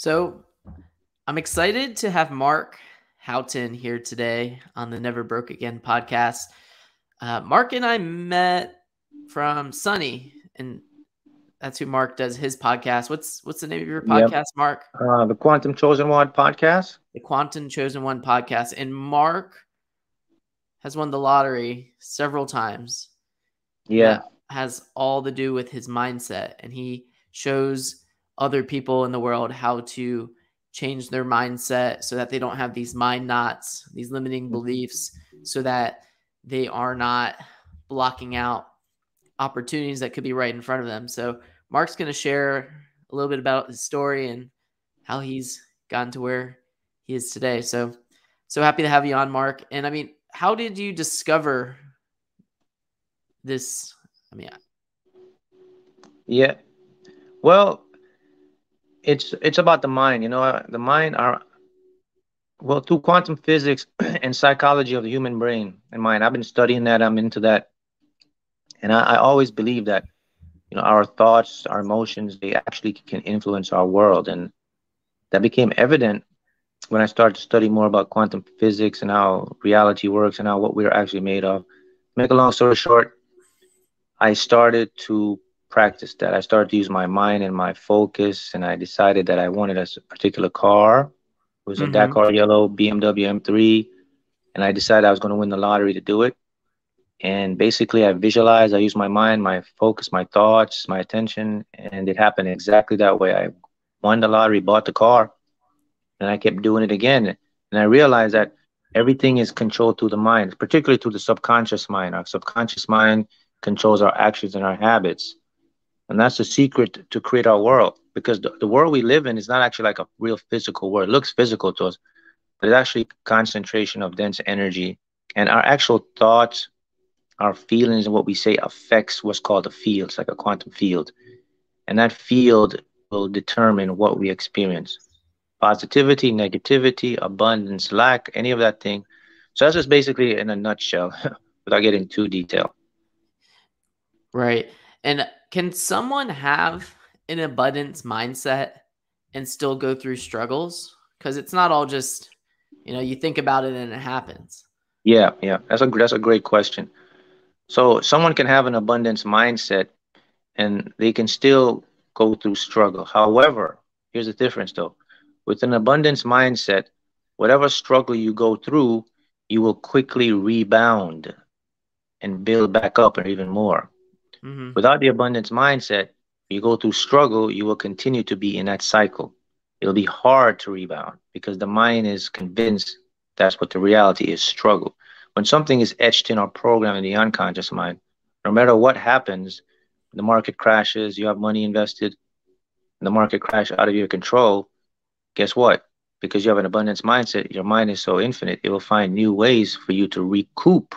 So I'm excited to have Mark Haughton here today on the Never Broke Again podcast. Mark and I met from Sunny, and that's who Mark does his podcast. What's the name of your Yep. podcast, Mark? The Quantum Chosen One podcast. The Quantum Chosen One podcast. And Mark has won the lottery several times. Yeah. That has all to do with his mindset, and he shows other people in the world how to change their mindset so that they don't have these mind knots, these limiting beliefs, so that they are not blocking out opportunities that could be right in front of them. So Mark's going to share a little bit about his story and how he's gotten to where he is today. So happy to have you on, Mark. And I mean, how did you discover this? I mean, Yeah. Well, it's about the mind. The mind through quantum physics and psychology of the human brain and mind. I've been studying that. I'm into that, and I always believe that our thoughts, our emotions, they actually can influence our world, and that became evident when I started to study more about quantum physics and how reality works and how what we're actually made of. Make a long story short, I started to practice that. I started to use my mind and my focus, and I decided that I wanted a particular car. It was a Dakar yellow BMW M3, and I decided I was going to win the lottery to do it. And basically, I visualized, I used my mind, my focus, my thoughts, my attention, and it happened exactly that way. I won the lottery, bought the car, and I kept doing it again. And I realized that everything is controlled through the mind, particularly through the subconscious mind. Our subconscious mind controls our actions and our habits. And that's the secret to create our world, because the world we live in is not actually like a real physical world. It looks physical to us, but it's actually concentration of dense energy. And our actual thoughts, our feelings, and what we say affects what's called a field. It's like a quantum field. And that field will determine what we experience. Positivity, negativity, abundance, lack, any of that thing. So that's just basically in a nutshell, without getting too detailed. right. And can someone have an abundance mindset and still go through struggles? Because it's not all just, you think about it and it happens. Yeah, yeah. That's a great question. So someone can have an abundance mindset and they can still go through struggle. However, here's the difference though. With an abundance mindset, whatever struggle you go through, you will quickly rebound and build back up or even more. Mm-hmm. Without the abundance mindset, you go through struggle, you will continue to be in that cycle. It'll be hard to rebound because the mind is convinced that's what the reality is, struggle. When something is etched in our program in the unconscious mind, no matter what happens, the market crashes, you have money invested, and the market crash out of your control, guess what? Because you have an abundance mindset, your mind is so infinite, it will find new ways for you to recoup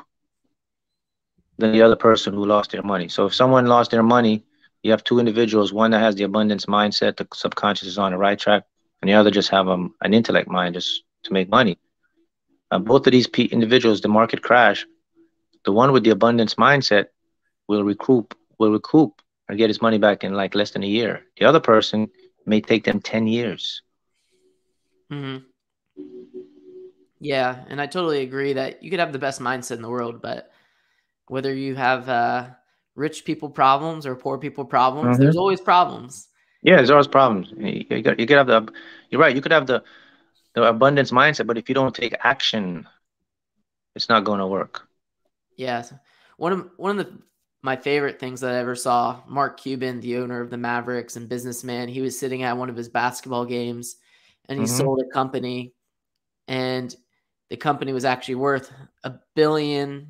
than the other person who lost their money. So if someone lost their money, you have two individuals, one that has the abundance mindset, the subconscious is on the right track, and the other just have an intellect mind just to make money. Both of these individuals, the market crash, the one with the abundance mindset will recoup or get his money back in like less than a year. The other person may take them 10 years. Mm-hmm. Yeah, and I totally agree that you could have the best mindset in the world, but whether you have rich people problems or poor people problems, there's Hmm. always problems. Yeah, there's always problems. You could have you're right, you could have the abundance mindset, but if you don't take action, it's not going to work. Yeah, one of my favorite things that I ever saw, Mark Cuban, the owner of the Mavericks and businessman, he was sitting at one of his basketball games, and he Hmm. sold a company, and the company was actually worth $1 billion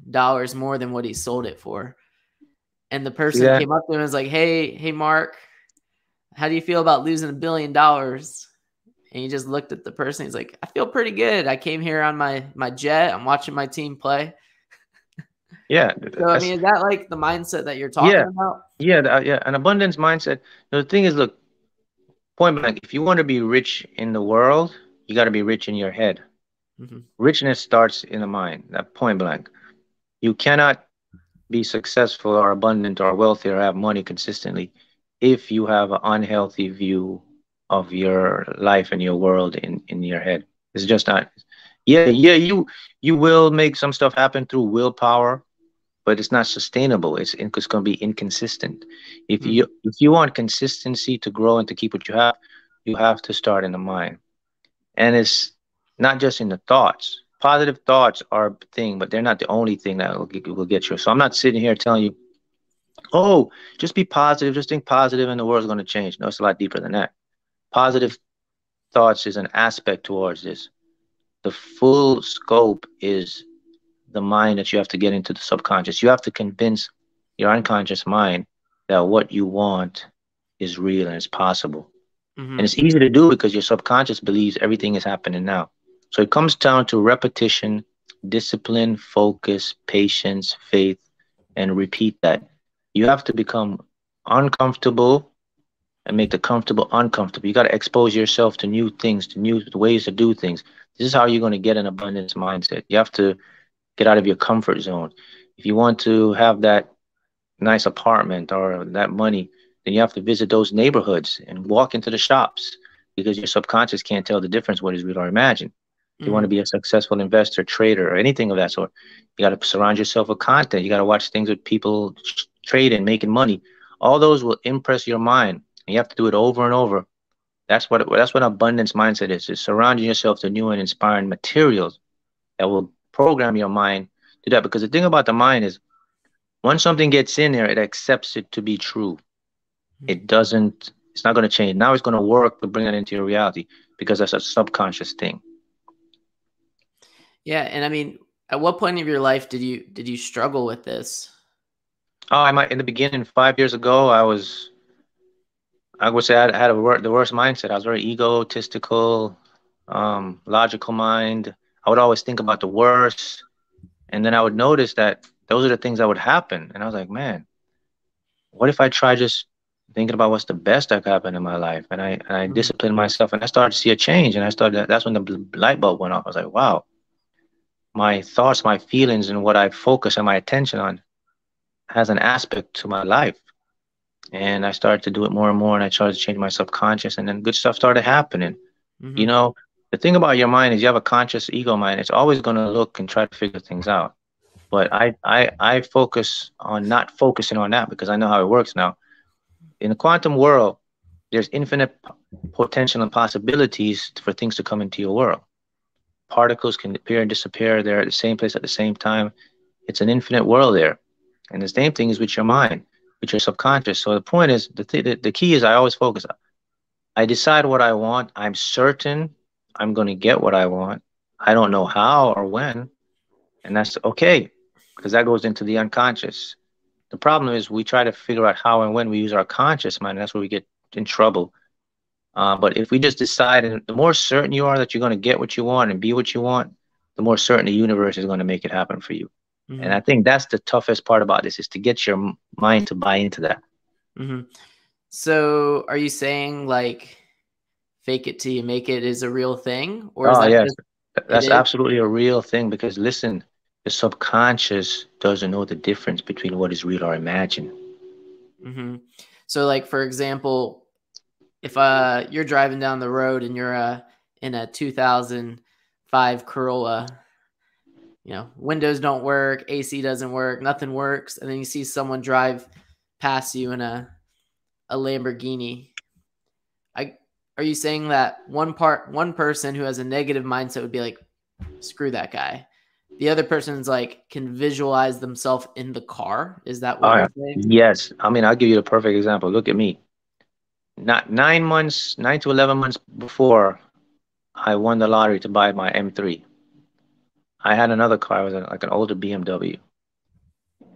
more than what he sold it for. And the See person that? came up to him and was like, hey, Mark, how do you feel about losing $1 billion? And he just looked at the person. He's like, I feel pretty good. I came here on my jet. I'm watching my team play. Yeah, So, I that's mean, is that like the mindset that you're yeah, talking about? yeah. An abundance mindset. The thing is, look, point blank, if you want to be rich in the world, you got to be rich in your head. Mm-hmm. Richness starts in the mind. That point blank. You cannot be successful or abundant or wealthy or have money consistently if you have an unhealthy view of your life and your world in your head. It's just not. Yeah, you will make some stuff happen through willpower, but it's not sustainable. It's going to be inconsistent. If you want consistency to grow and to keep what you have to start in the mind. And it's not just in the thoughts. Positive thoughts are a thing, but they're not the only thing that will get you. So I'm not sitting here telling you, oh, just be positive, just think positive, and the world's going to change. No, it's a lot deeper than that. Positive thoughts is an aspect towards this. The full scope is the mind that you have to get into the subconscious. You have to convince your unconscious mind that what you want is real and it's possible. And it's easy to do because your subconscious believes everything is happening now. So it comes down to repetition, discipline, focus, patience, faith, and repeat that. You have to become uncomfortable and make the comfortable uncomfortable. You got to expose yourself to new things, to new ways to do things. This is how you're going to get an abundance mindset. You have to get out of your comfort zone. If you want to have that nice apartment or that money, then you have to visit those neighborhoods and walk into the shops because your subconscious can't tell the difference what is real or imagined. If you want to be a successful investor, trader, or anything of that sort, you got to surround yourself with content. You got to watch things with people trading, making money. All those will impress your mind, and you have to do it over and over. That's what abundance mindset is. It's surrounding yourself to new and inspiring materials that will program your mind to that. Because the thing about the mind is, once something gets in there, it accepts it to be true. It doesn't. It's not going to change. Now it's going to work to bring that into your reality because that's a subconscious thing. Yeah, and I mean, at what point of your life did you struggle with this? Oh, I might in the beginning, 5 years ago, I would say I had the worst mindset. I was very egotistical, logical mind. I would always think about the worst, and then I would notice that those are the things that would happen, and I was like, man, what if I try just thinking about what's the best that could happen in my life? And I disciplined myself, and I started to see a change, and I started. That's when the light bulb went off. I was like, wow, my thoughts, my feelings, and what I focus and my attention on has an aspect to my life. And I started to do it more and more, and I started to change my subconscious, and then good stuff started happening. You know, the thing about your mind is you have a conscious ego mind. It's always going to look and try to figure things out. But I focus on not focusing on that because I know how it works now. In the quantum world, there's infinite potential and possibilities for things to come into your world. Particles can appear and disappear. They're at the same place at the same time. It's an infinite world there. And the same thing is with your mind, with your subconscious. So the point is, the key is I always focus. I decide what I want. I'm certain I'm going to get what I want. I don't know how or when. And that's okay, because that goes into the unconscious. The problem is we try to figure out how and when we use our conscious mind. That's where we get in trouble. But if we just decide, and the more certain you are that you're going to get what you want and be what you want, the more certain the universe is going to make it happen for you. And I think that's the toughest part about this, is to get your mind to buy into that. So are you saying like fake it till you make it is a real thing? Or is Oh, that yes. just, That's absolutely a real thing, because listen, the subconscious doesn't know the difference between what is real or imagined. So like, for example, if you're driving down the road and you're in a 2005 Corolla, windows don't work, AC doesn't work, nothing works, and then you see someone drive past you in a Lamborghini. Are you saying that one person who has a negative mindset would be like, screw that guy? The other person's like can visualize themselves in the car. Is that what you're saying? Yes. I mean, I'll give you the perfect example. Look at me. Not 9 to 11 months before I won the lottery to buy my M3, I had another car. It was like an older BMW.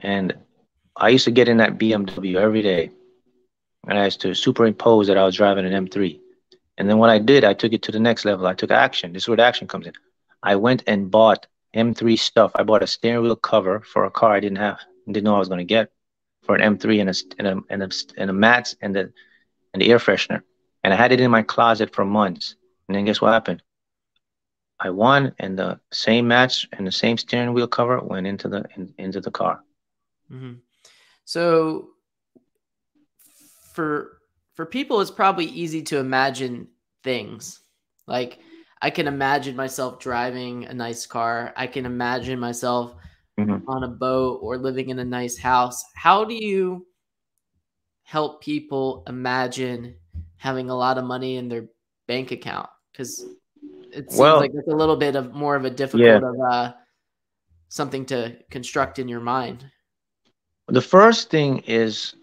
And I used to get in that BMW every day. And I used to superimpose that I was driving an M3. And then what I did, I took it to the next level. I took action. This is where the action comes in. I went and bought M3 stuff. I bought a steering wheel cover for a car I didn't know I was going to get, for an M3, and a mats and the air freshener. And I had it in my closet for months. And then guess what happened? I won, and the same match and the same steering wheel cover went into the car. So for for people, it's probably easy to imagine things. Like I can imagine myself driving a nice car. I can imagine myself Mhm. on a boat or living in a nice house. How do you help people imagine having a lot of money in their bank account? Because it seems Well, like it's a little bit of more of a yeah. difficult of something to construct in your mind. The first thing is,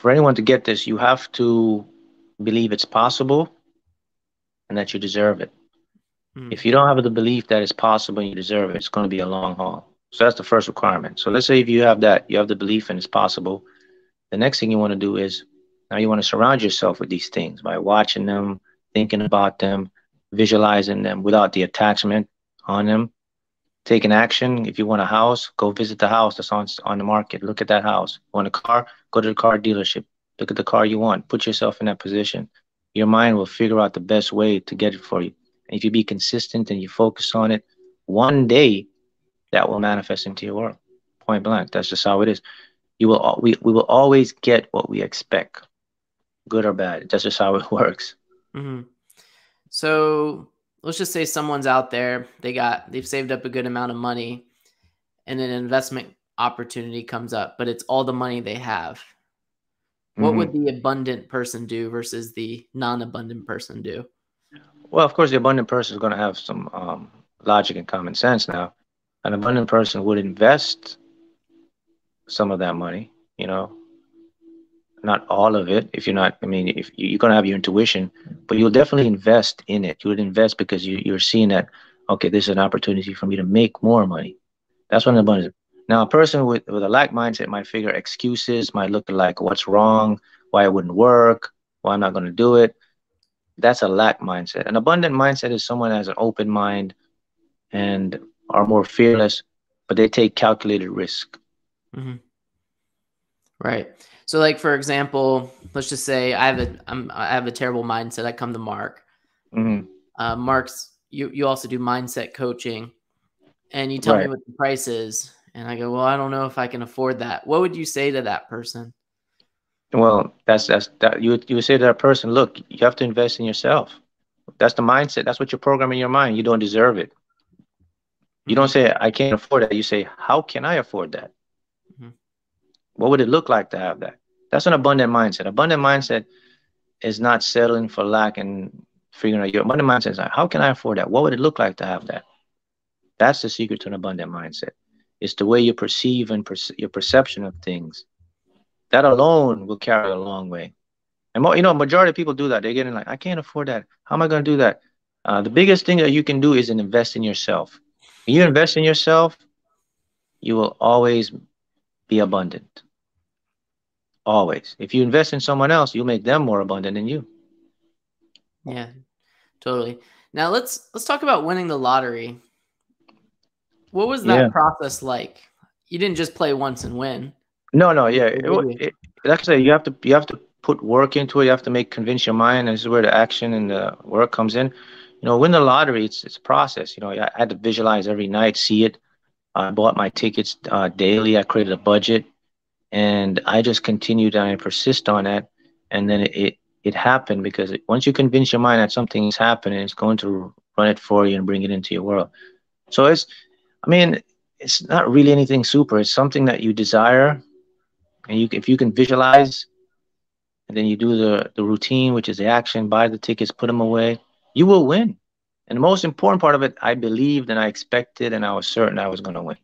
for anyone to get this, you have to believe it's possible and that you deserve it. Mm, If you don't have the belief that it's possible and you deserve it, it's going to be a long haul. So that's the first requirement. So let's say if you have that, you have the belief and it's possible. The next thing you want to do is now you want to surround yourself with these things by watching them, thinking about them, visualizing them without the attachment on them. Taking action. If you want a house, go visit the house that's on the market. Look at that house. Want a car? Go to the car dealership. Look at the car you want. Put yourself in that position. Your mind will figure out the best way to get it for you. And if you be consistent and you focus on it, one day that will manifest into your world. Point blank. That's just how it is. We will always get what we expect, good or bad. That's just how it works. mm-hmm. So let's just say someone's out there, they've saved up a good amount of money and an investment opportunity comes up, but it's all the money they have. What would Hmm. the abundant person do versus the non-abundant person do? Well, of course, the abundant person is going to have some logic and common sense now. An abundant person would invest some of that money, you know, not all of it. If you're not, I mean, if you're going to have your intuition, but you'll definitely invest in it. You would invest because you're seeing that, okay, this is an opportunity for me to make more money. That's what an Mhm. abundance. Now, a person with a lack mindset might figure excuses, might look like what's wrong, why it wouldn't work, why I'm not going to do it. That's a lack mindset. An abundant mindset is someone that has an open mind and are more fearless, but they take calculated risk. Mhm. Right. So like for example, let's just say I have a terrible mindset. I come to Mark. Hmm. Mark's you also do mindset coaching and you tell me Right. what the price is and I go, "Well, I don't know if I can afford that." What would you say to that person? Well, that's that you would say to that person, look, you have to invest in yourself. That's the mindset. That's what you're programming your mind. You don't deserve it. You don't Mhm. say I can't afford that. You say, how can I afford that? Mhm. What would it look like to have that? That's an abundant mindset. Abundant mindset is not settling for lack and figuring out your abundant mindset is like, how can I afford that? What would it look like to have that? That's the secret to an abundant mindset. It's the way you perceive and your perception of things. That alone will carry a long way. And more, majority of people do that. They're getting like, I can't afford that. How am I going to do that? The biggest thing that you can do is invest in yourself. When you invest in yourself, you will always be abundant. Always. If you invest in someone else, you'll make them more abundant than you. Yeah, totally. Now let's talk about winning the lottery. What was Yeah. that process like? You didn't just play once and win. No, no, yeah. Or did you? Like I said, you have to put work into it. You have to make convince your mind. And this is where the action and the work comes in. Win the lottery. It's a process. I had to visualize every night, see it. I bought my tickets daily. I created a budget, and I just continued and I persist on that. And then it happened because once you convince your mind that something is happening, it's going to run it for you and bring it into your world. So I mean, it's not really anything super. It's something that you desire, and if you can visualize, and then you do the routine, which is the action, buy the tickets, put them away, you will win. And the most important part of it, I believed and I expected, and I was certain I was going to win.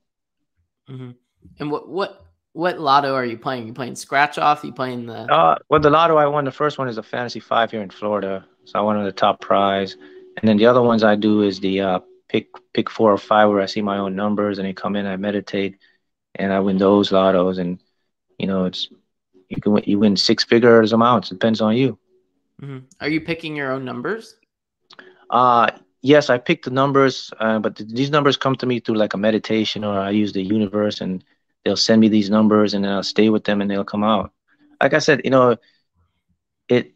Hmm. And what lotto are you playing? You playing scratch off? You playing the? Well, the lotto I won, the first one is a Fantasy 5 here in Florida, so I won the top prize, and then the other ones I do is the pick 4 or 5, where I see my own numbers and they come in, I meditate, and I win those lottos, and it's you win six figures amounts. It depends on you. Mhm. Are you picking your own numbers? Uh, yes, I pick the numbers, but these numbers come to me through like a meditation, or I use the universe, and they'll send me these numbers, and then I'll stay with them, and they'll come out. Like I said, it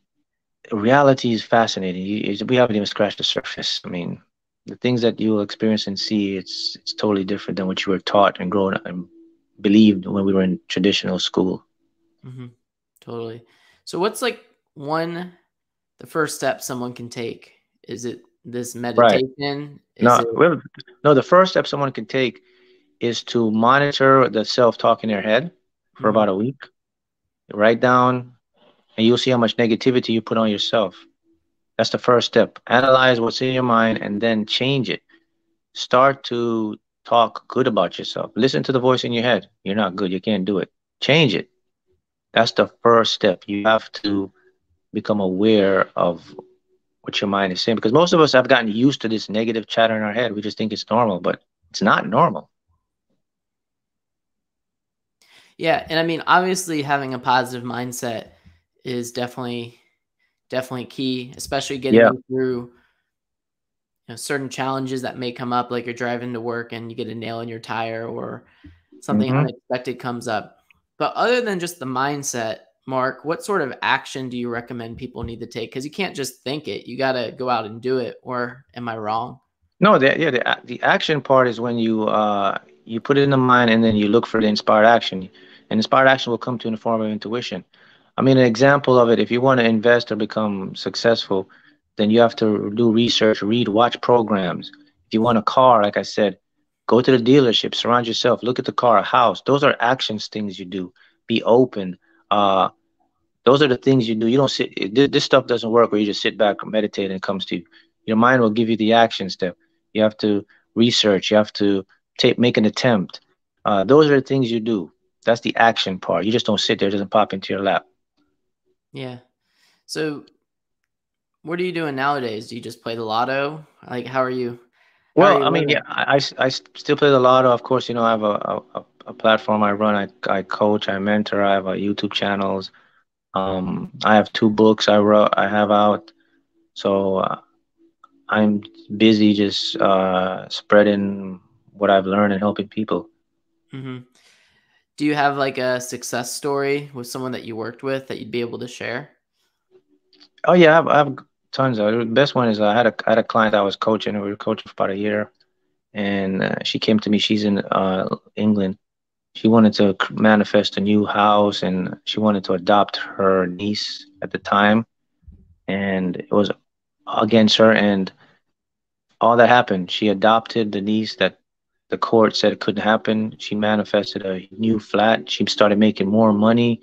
reality is fascinating. We haven't even scratched the surface. I mean, the things that you'll experience and see, it's totally different than what you were taught and grown up and believed when we were in traditional school. Hmm. Totally. So what's like the first step someone can take? Is it this Right. meditation? Is No, it, well, no, the first step someone can take is to monitor the self-talk in their head for mhm. about a week. Write down, and you'll see how much negativity you put on yourself. That's the first step. Analyze what's in your mind and then change it. Start to talk good about yourself. Listen to the voice in your head. You're not good. You can't do it. Change it. That's the first step. You have to become aware of what your mind is saying because most of us have gotten used to this negative chatter in our head. We just think it's normal, but it's not normal. Yeah, and I mean, obviously having a positive mindset is definitely key, especially getting Yeah. you through certain challenges that may come up, like you're driving to work and you get a nail in your tire or something hmm unexpected comes up. But other than just the mindset, Mark, what sort of action do you recommend people need to take? Because you can't just think it; you got to go out and do it. Or am I wrong? No, the action part is when you put it in the mind and then you look for the inspired action. And inspired action will come to you in the form of intuition. I mean, an example of it, if you want to invest or become successful, then you have to do research, read, watch programs. If you want a car, like I said, go to the dealership, surround yourself, look at the car, a house. Those are actions, things you do. Be open. Uh, those are the things you do. You don't this stuff doesn't work where you just sit back and meditate and it comes to you. Your mind will give you the action step. You have to research. You have to make an attempt. Those are the things you do. That's the action part. You just don't sit there. It doesn't pop into your lap. Yeah. So, what are you doing nowadays? Do you just play the lotto? Like, how are you? How are Well, you I mean, yeah, living? I still play the lotto. Of course, I have a platform I run. I coach, I mentor. I have a YouTube channels. I have two books I have out. So I'm busy just spreading what I've learned and helping people. hmm Do you have like a success story with someone that you worked with that you'd be able to share? Oh yeah, I have tons of. The best one is I had a client I was coaching. We were coaching for about a year, and she came to me. She's in England. She wanted to manifest a new house, and she wanted to adopt her niece at the time, and it was against her. And all that happened. She adopted the niece that the court said couldn't happen. She manifested a new flat. She started making more money.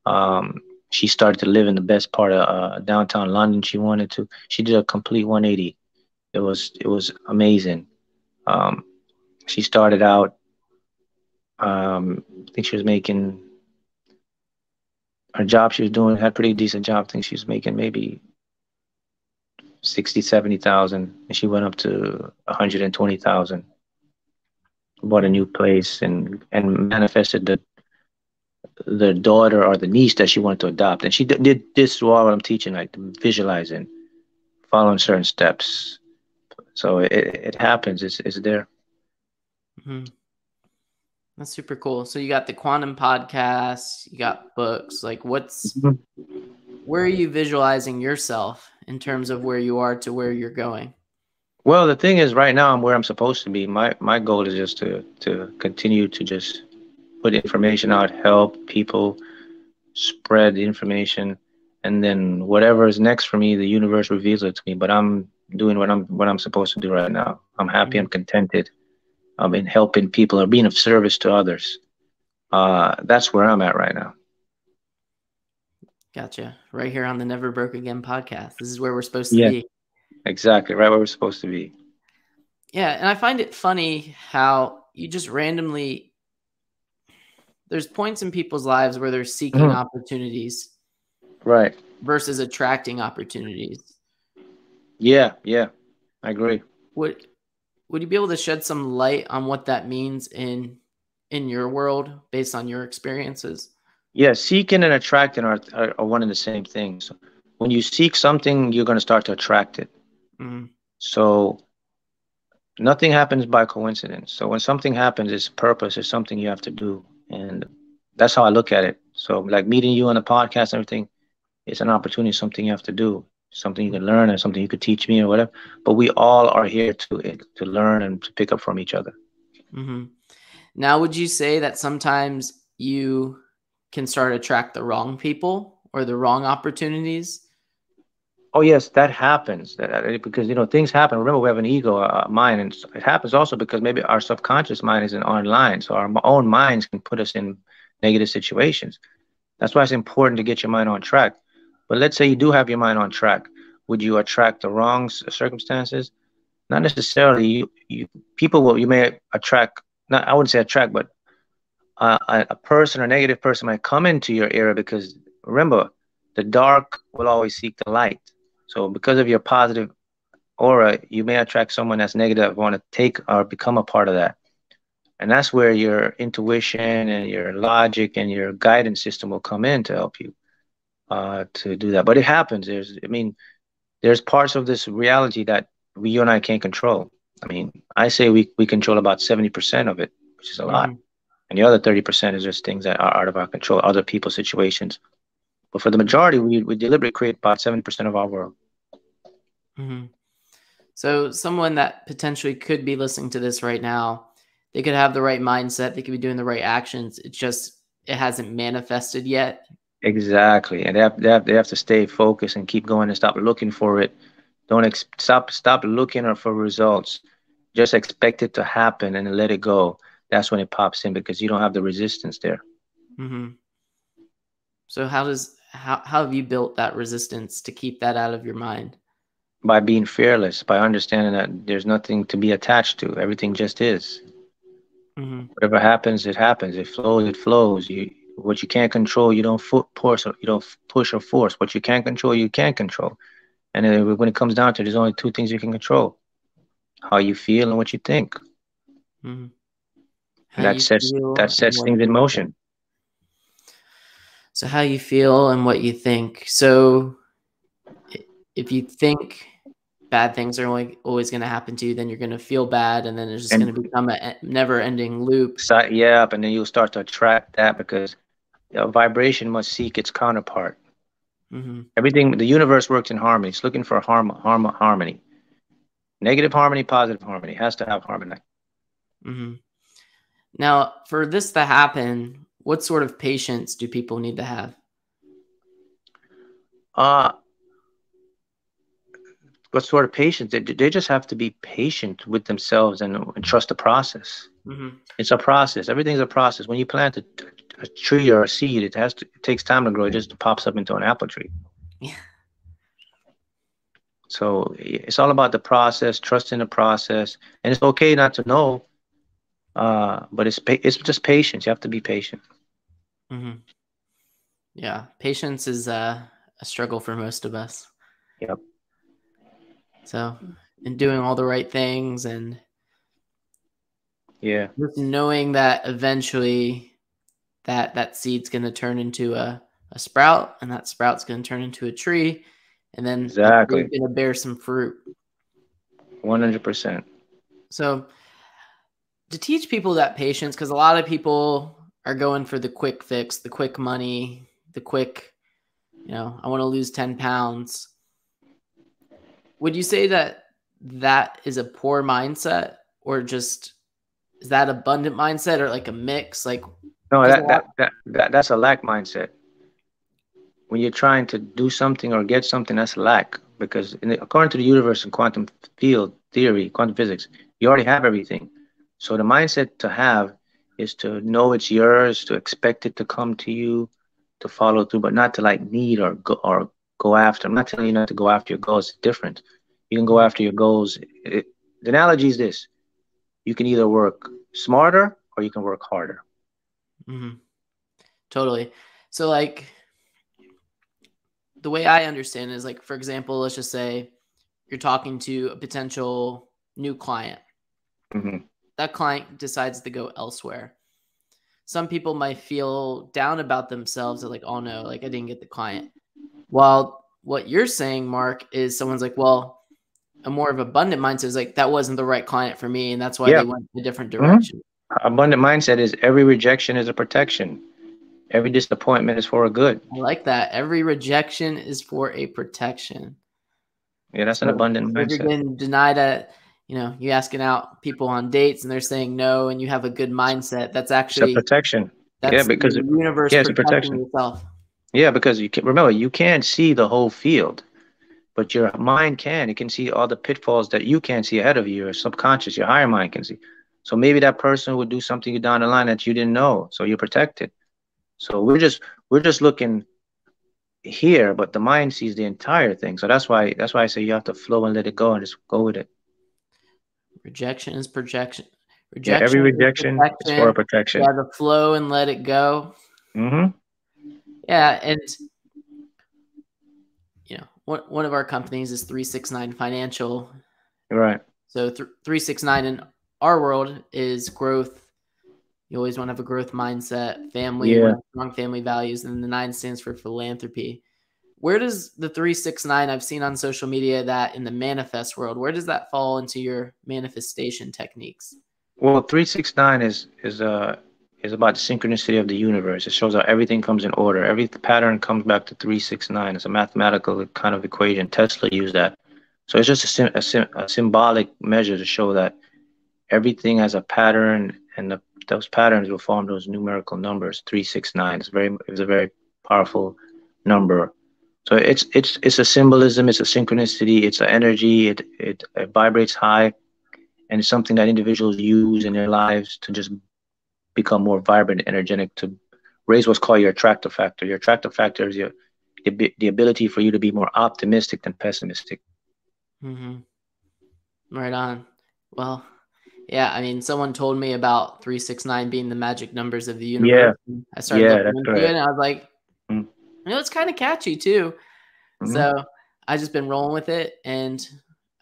Um, she started to live in the best part of downtown London. She wanted to. She did a complete 180. It was amazing. Um, she started out. I think she was making her job. She was doing had a pretty decent job. I think she was making maybe 60, 70,000, and she went up to 120,000. Bought a Mhm. new place and manifested the daughter or the niece that she wanted to adopt. And she did this while I'm teaching, like visualizing, following certain steps. So it happens. It's there. Mhm. That's super cool. So you got the quantum podcast, you got books. Like, Mhm. where are you visualizing yourself in terms of where you are to where you're going? Well, the thing is, right now I'm where I'm supposed to be. My goal is just to continue to just put information out, help people, spread the information, and then whatever is next for me, the universe reveals it to me. But I'm doing what I'm supposed to do right now. I'm happy. I'm Mhm. contented. I'm in helping people or being of service to others. That's where I'm at right now. Gotcha. Right here on the Never Broke Again podcast. This is where we're supposed to Yeah, be. exactly. Right where we're supposed to be. Yeah. And I find it funny how you just randomly, there's points in people's lives where they're seeking Mhm. opportunities Right. versus attracting opportunities. Yeah, yeah. I agree. Would would you be able to shed some light on what that means in your world based on your experiences? Yeah, seeking and attracting are one and the same thing. So when you seek something, you're going to start to attract it. Mhm. So nothing happens by coincidence. So when something happens, it's purpose. It's something you have to do, and that's how I look at it. So like meeting you on the podcast and everything, it's an opportunity, something you have to do, something you can learn, and something you could teach me or whatever. But we all are here to learn and to pick up from each other. Mhm. Now, would you say that sometimes you can start to attract the wrong people, or the wrong opportunities? Oh yes, that happens. Because things happen. Remember, we have an ego, a mind, and it happens also because maybe our subconscious mind isn't online, so our own minds can put us in negative situations. That's why it's important to get your mind on track. But let's say you do have your mind on track. Would you attract the wrong circumstances? Not necessarily. You may attract. Not, I wouldn't say attract, but a person or negative person might come into your area because remember, the dark will always seek the light. So because of your positive aura, you may attract someone that's negative, want to take or become a part of that. And that's where your intuition and your logic and your guidance system will come in to help you to do that. But it happens. There's parts of this reality that you and I can't control. I mean, I say we control about 70% of it, which is a lot. And the other 30% is just things that are out of our control, other people's situations. But for the majority, we deliberately create about 70% of our world. So someone that potentially could be listening to this right now, they could have the right mindset, they could be doing the right actions. It hasn't manifested yet. Exactly. And they have to stay focused and keep going and stop looking for it. Don't stop looking for results. Just expect it to happen and let it go. That's when it pops in because you don't have the resistance there. So how have you built that resistance to keep that out of your mind? By being fearless, by understanding that there's nothing to be attached to. Everything just is. Whatever happens, it happens. It flows, it flows. What you can't control, you don't push or force. What you can't control, you can't control. And then when it comes down to it, there's only two things you can control: how you feel and what you think. And that sets things in motion. So how you feel and what you think. So if you think bad things are always going to happen to you, then you're going to feel bad, and then it's just going to become a never-ending loop. Yeah, and then you'll start to attract that because vibration must seek its counterpart. Everything, the universe works in harmony. It's looking for harmony. Negative harmony, positive harmony. It has to have harmony. Now, for this to happen, what sort of patience do people need to have? What sort of patience? They just have to be patient with themselves and trust the process. It's a process. Everything's a process. When you plant a tree or a seed, it takes time to grow. It just pops up into an apple tree. Yeah. So it's all about the process, trusting the process, and it's okay not to know. But it's just patience. You have to be patient. Yeah, patience is a struggle for most of us. Yep. So, in doing all the right things and just knowing that eventually that seed's going to turn into a sprout, and that sprout's going to turn into a tree, and then exactly going to bear some fruit. 100%. So, to teach people that patience, because a lot of people are going for the quick fix, the quick money, the quick, I want to lose 10 pounds. Would you say that is a poor mindset, or just is that abundant mindset, or like a mix? Like, no, that's a lack mindset. When you're trying to do something or get something, that's lack. Because according to the universe and quantum field theory, quantum physics, you already have everything. So the mindset to have is to know it's yours, to expect it to come to you, to follow through, but not to like need or go after. I'm not telling you not to go after your goals. It's different. You can go after your goals. The analogy is this: you can either work smarter or you can work harder. Totally. So like, the way I understand it is like, for example, let's just say you're talking to a potential new client. That client decides to go elsewhere. Some people might feel down about themselves. They're like, oh no, like I didn't get the client. While what you're saying, Mark, is someone's like, well, a more of abundant mindset is like, that wasn't the right client for me, and that's why they went in a different direction. Abundant mindset is every rejection is a protection. Every disappointment is for a good. I like that. Every rejection is for a protection. Yeah, that's an abundant mindset. If you're getting denied you asking out people on dates and they're saying no, and you have a good mindset, that's actually it's a protection. That's because the universe protecting yourself. Yeah, because you can remember you can't see the whole field, but your mind can. It can see all the pitfalls that you can't see ahead of you. Your subconscious, your higher mind can see. So maybe that person would do something down the line that you didn't know, so you're protected. So we're just looking here, but the mind sees the entire thing. So that's why I say you have to flow and let it go and just go with it. Rejection is projection. Yeah, every Rejection is rejection is for a protection. protection. Yeah, the flow and let it go. Mm-hmm. Yeah, and one of our companies is 369 Financial. Right. So 369 in our world is growth. You always want to have a growth mindset, family, you want Yeah. to have strong family values, and the 9 stands for philanthropy. Where does the 369 I've seen on social media that in the manifest world, where does that fall into your manifestation techniques? Well, 369 is about the synchronicity of the universe. It shows how everything comes in order. Every pattern comes back to 369. It's a mathematical kind of equation. Tesla used that. So it's just a symbolic measure to show that everything has a pattern, and those patterns will form those numerical numbers. 369. It's a very powerful number. So it's a symbolism. It's a synchronicity. It's an energy. It vibrates high, and it's something that individuals use in their lives to just become more vibrant, energetic, to raise what's called your attractive factor. Your attractive factor is the ability for you to be more optimistic than pessimistic. Mm-hmm. Right on. Well, yeah, I mean, someone told me about 369 being the magic numbers of the Yeah, universe. I started yeah, looking that's into it correct. and I was like, Mm-hmm. it's kind of catchy too. So I just been rolling with it, and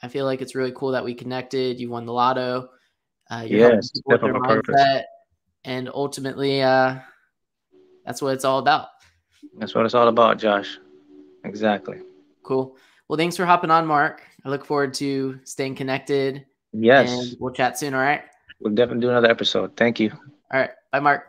I feel like it's really cool that we connected. You won the lotto. You're helping Yes, people with step their of a purpose. mindset, and ultimately, that's what it's all about. That's what it's all about, Josh. Exactly. Cool. Well, thanks for hopping on, Mark. I look forward to staying connected, and Yes, we'll chat soon. All right. we'll definitely do another episode. Thank you. All right. Bye, Mark.